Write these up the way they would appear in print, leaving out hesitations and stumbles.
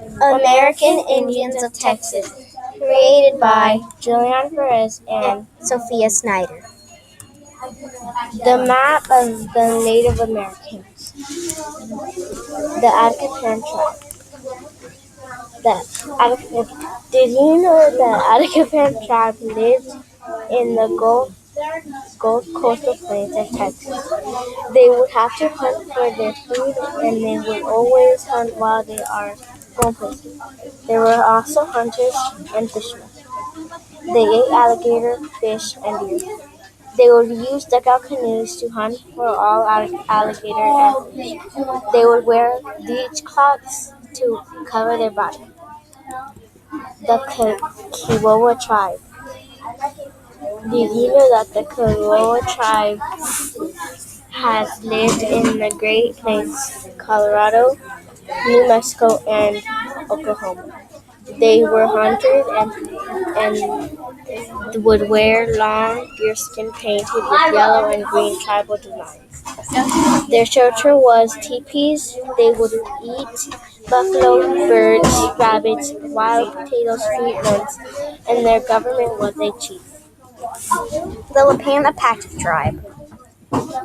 American Indians of Texas, created by Julian Perez and Sophia Snyder. The map of the Native Americans. The Atacapan tribe. Did you know the Atacapan tribe lived in the Gulf coastal plains of Texas? They would have to hunt for their food, and they would always hunt while they are going places. They were also hunters and fishermen. They ate alligator, fish, and deer. They would use dugout canoes to hunt for all alligator and fish. They would wear beach cloths to cover their body. The Kiowa tribe. Did you know that the Kiowa tribe has lived in the Great Plains, Colorado, New Mexico, and Oklahoma? They were hunters and would wear long deerskin painted with yellow and green tribal designs. Their shelter was teepees. They would eat buffalo, birds, rabbits, wild potatoes, fruit nuts, and their government was a chief. The Lipan Apache tribe.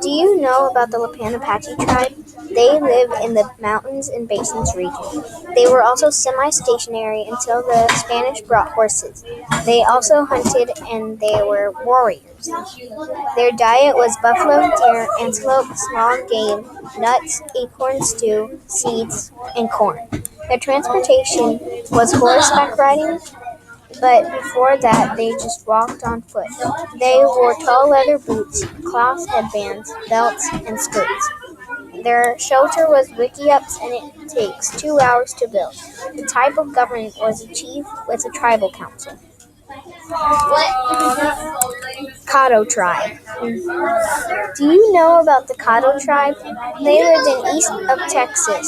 Do you know about the Lipan Apache tribe? They live in the mountains and basins region. They were also semi-stationary until the Spanish brought horses. They also hunted and they were warriors. Their diet was buffalo, deer, antelope, small game, nuts, acorn stew, seeds, and corn. Their transportation was horseback riding, but before that they just walked on foot. They wore tall leather boots, cloth headbands, belts, and skirts. Their shelter was wickiups and it takes 2 hours to build. The type of government was a chief with a tribal council. Caddo tribe. Do you know about the Caddo tribe? They lived in east of Texas.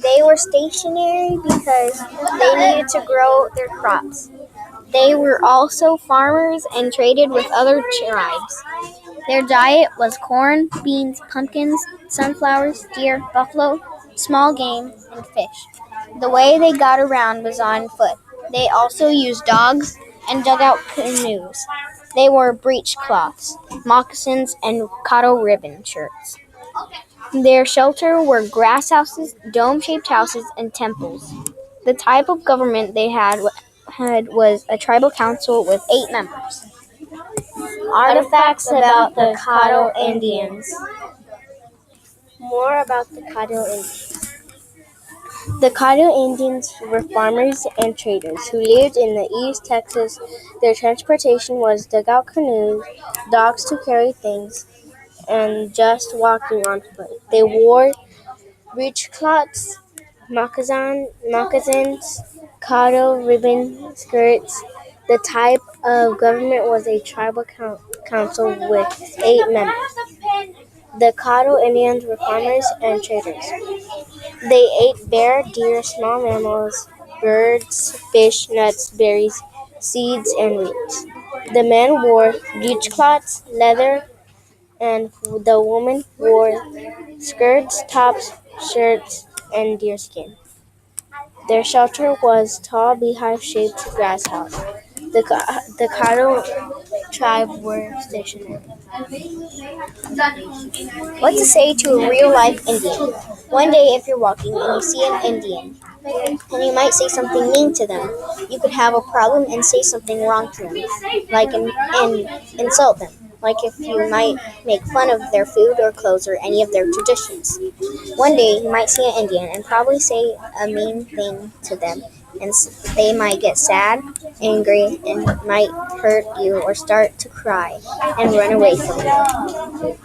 They were stationary because they needed to grow their crops. They were also farmers and traded with other tribes. Their diet was corn, beans, pumpkins, sunflowers, deer, buffalo, small game, and fish. The way they got around was on foot. They also used dogs and dug out canoes. They wore breechcloths, moccasins, and Caddo ribbon shirts. Their shelter were grass houses, dome-shaped houses, and temples. The type of government they had was a tribal council with 8 members. Artifacts about the Caddo Indians. More about the Caddo Indians. The Caddo Indians were farmers and traders who lived in the East Texas. Their transportation was dugout canoes, dogs to carry things, and just walking on foot. They wore breechcloths, moccasins, Caddo ribbon skirts. The type of government was a tribal council with 8 members. The Caddo Indians were farmers and traders. They ate bear, deer, small mammals, birds, fish, nuts, berries, seeds, and roots. The men wore breechcloths, leather, and the women wore skirts, tops, shirts, and deerskin. Their shelter was tall beehive-shaped grass house. The Caddo tribe were stationary. What to say to a real-life Indian? One day if you're walking and you see an Indian, and you might say something mean to them, you could have a problem and say something wrong to them, like and insult them. Like if you might make fun of their food or clothes or any of their traditions. One day you might see an Indian and probably say a mean thing to them, and they might get sad, angry, and might hurt you or start to cry and run away from you.